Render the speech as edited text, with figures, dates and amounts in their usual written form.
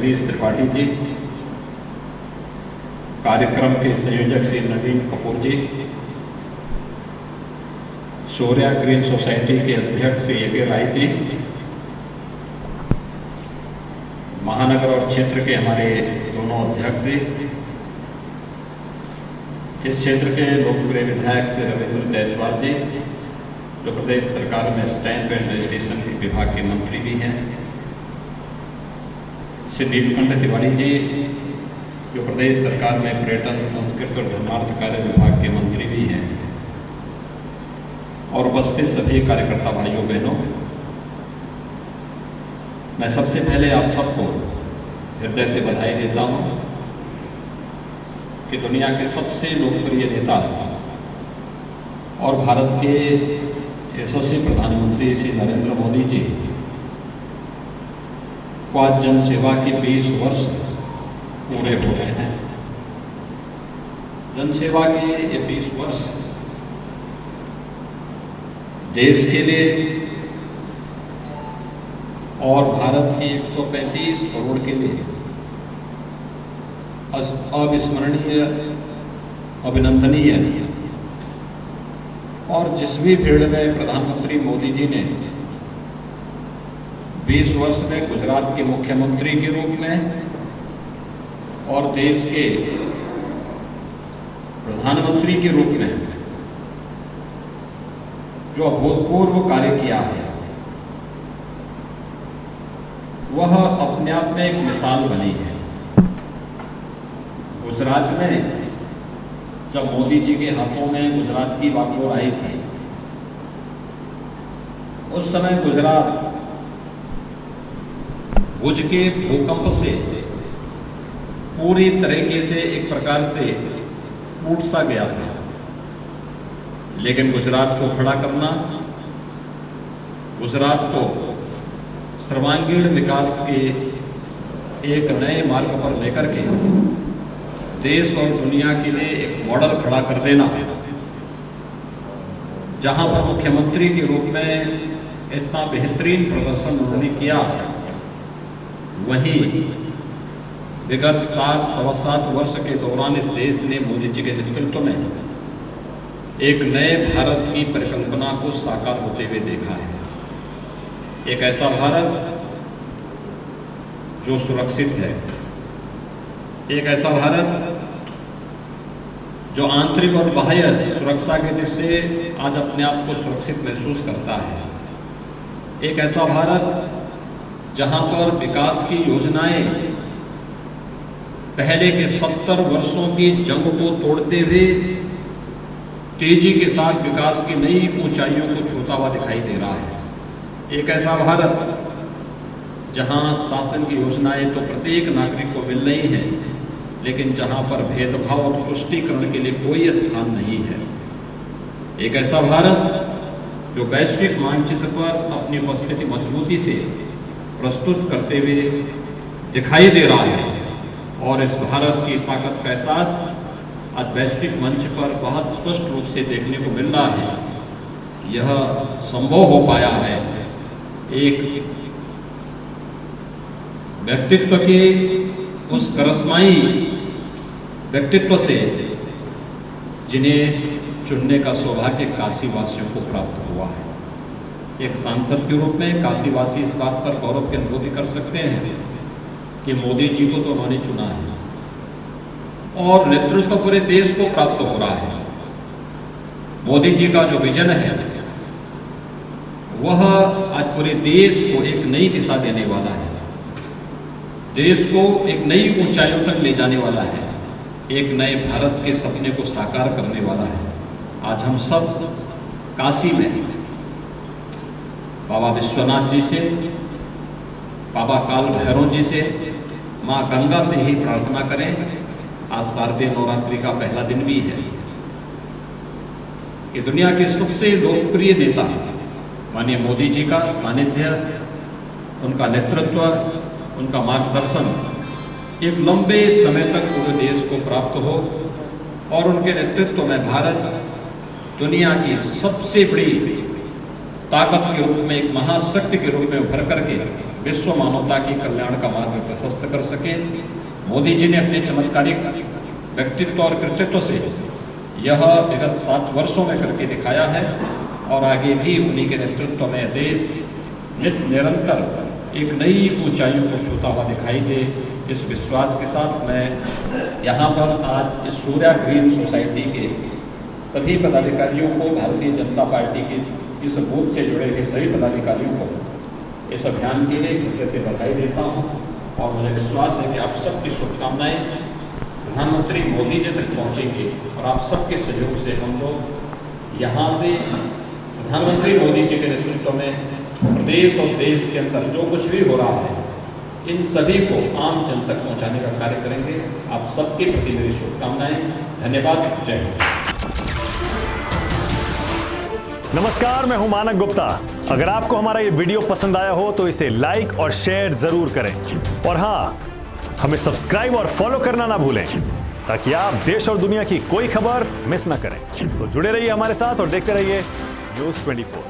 जगदीश त्रिपाठी जी, कार्यक्रम के संयोजक श्री नवीन कपूर जी, शौर्या ग्रीन सोसाइटी के अध्यक्ष श्री ए राय जी, महानगर और क्षेत्र के हमारे दोनों अध्यक्ष जी, इस क्षेत्र के लोकप्रिय विधायक श्री रविंद्र जायसवाल जी, जो प्रदेश सरकार में स्टैंप एंड रजिस्ट्रेशन विभाग के मंत्री भी हैं, श्री नीलकंठ तिवारी जी, जो प्रदेश सरकार में पर्यटन, संस्कृति और धर्मार्थ कार्य विभाग के मंत्री भी हैं, और उपस्थित सभी कार्यकर्ता भाइयों बहनों, मैं सबसे पहले आप सबको हृदय से बधाई देता हूं कि दुनिया के सबसे लोकप्रिय नेता और भारत के यशस्वी प्रधानमंत्री श्री नरेंद्र मोदी जी को आज जन सेवा के 20 वर्ष पूरे हो रहे हैं। जन सेवा के ये 20 वर्ष देश के लिए और भारत के 135 करोड़ के लिए अविस्मरणीय, अभिनंदनीय, और जिस भी फील्ड में प्रधानमंत्री मोदी जी ने 20 वर्ष में गुजरात के मुख्यमंत्री के रूप में और देश के प्रधानमंत्री के रूप में जो अभूतपूर्व कार्य किया है, वह अपने आप में एक मिसाल बनी है। गुजरात में जब मोदी जी के हाथों में गुजरात की बागडोर आई थी, उस समय गुजरात भुज के भूकंप से पूरी तरीके से एक प्रकार से टूट सा गया था, लेकिन गुजरात को खड़ा करना, गुजरात को सर्वांगीण विकास के एक नए मार्ग पर लेकर के देश और दुनिया के लिए एक मॉडल खड़ा कर देना, जहां पर मुख्यमंत्री के रूप में इतना बेहतरीन प्रदर्शन उन्होंने किया, वहीं विगत 7-7.25 वर्ष के दौरान इस देश ने मोदी जी के नेतृत्व में एक नए भारत की परिकल्पना को साकार होते हुए देखा है। एक ऐसा भारत जो सुरक्षित है, एक ऐसा भारत जो आंतरिक और बाह्य सुरक्षा के दृष्टि से आज अपने आप को सुरक्षित महसूस करता है, एक ऐसा भारत जहां पर विकास की योजनाएं पहले के 70 वर्षों की जंग को तोड़ते हुए तेजी के साथ विकास की नई ऊंचाइयों को छूता हुआ दिखाई दे रहा है। एक ऐसा भारत जहां शासन की योजनाएं तो प्रत्येक नागरिक को मिल रही हैं, लेकिन जहां पर भेदभाव और तुष्टीकरण के लिए कोई स्थान नहीं है। एक ऐसा भारत जो वैश्विक मानचित्र पर अपनी उपस्थिति मजबूती से प्रस्तुत करते हुए दिखाई दे रहा है, और इस भारत की ताकत का एहसास आज वैश्विक मंच पर बहुत स्पष्ट रूप से देखने को मिल रहा है। यह संभव हो पाया है एक व्यक्तित्व के उस करिश्माई व्यक्तित्व से जिन्हें चुनने का सौभाग्य काशी वासियों को प्राप्त हुआ है। एक सांसद के रूप में काशी वासी इस बात पर गौरव की अनुभूति कर सकते हैं कि मोदी जी को तो उन्होंने चुना है और नेतृत्व पूरे देश को प्राप्त हो रहा है। मोदी जी का जो विजन है वह आज पूरे देश को एक नई दिशा देने वाला है, देश को एक नई ऊंचाइयों तक ले जाने वाला है, एक नए भारत के सपने को साकार करने वाला है। आज हम सब काशी में बाबा विश्वनाथ जी से, बाबा काल भैरव जी से, माँ गंगा से ही प्रार्थना करें। आज शारदीय नवरात्रि का पहला दिन भी है कि दुनिया के सबसे लोकप्रिय नेता माननीय मोदी जी का सानिध्य, उनका नेतृत्व, उनका मार्गदर्शन एक लंबे समय तक पूरे देश को प्राप्त हो, और उनके नेतृत्व में भारत दुनिया की सबसे बड़ी ताकत के रूप में, एक महाशक्ति के रूप में उभर करके विश्व मानवता की कल्याण का मार्ग प्रशस्त कर सके। मोदी जी ने अपने चमत्कारिक व्यक्तित्व और कृतित्व से यह विगत 7 वर्षों में करके दिखाया है और आगे भी उन्हीं के नेतृत्व में देश निरंतर एक नई ऊंचाइयों को छूता हुआ दिखाई दे, इस विश्वास के साथ मैं यहाँ पर आज इस सूर्या ग्रीन सोसाइटी के सभी पदाधिकारियों को, भारतीय जनता पार्टी के इस बूथ से जुड़े हुए सभी पदाधिकारियों को इस अभियान के लिए हृदय से बधाई देता हूँ और मुझे विश्वास है कि आप सबकी शुभकामनाएं प्रधानमंत्री मोदी जी तक पहुँचेंगे और आप सबके सहयोग से हम लोग यहाँ से प्रधानमंत्री मोदी जी के नेतृत्व में प्रदेश और देश के अंदर जो कुछ भी हो रहा है, इन सभी को आम जन तक पहुँचाने का कार्य करेंगे। आप सबके प्रति मेरी शुभकामनाएं। धन्यवाद। जय हिंद। नमस्कार, मैं हूं मानक गुप्ता। अगर आपको हमारा ये वीडियो पसंद आया हो तो इसे लाइक और शेयर जरूर करें और हाँ, हमें सब्सक्राइब और फॉलो करना ना भूलें ताकि आप देश और दुनिया की कोई खबर मिस ना करें। तो जुड़े रहिए हमारे साथ और देखते रहिए न्यूज़ 24।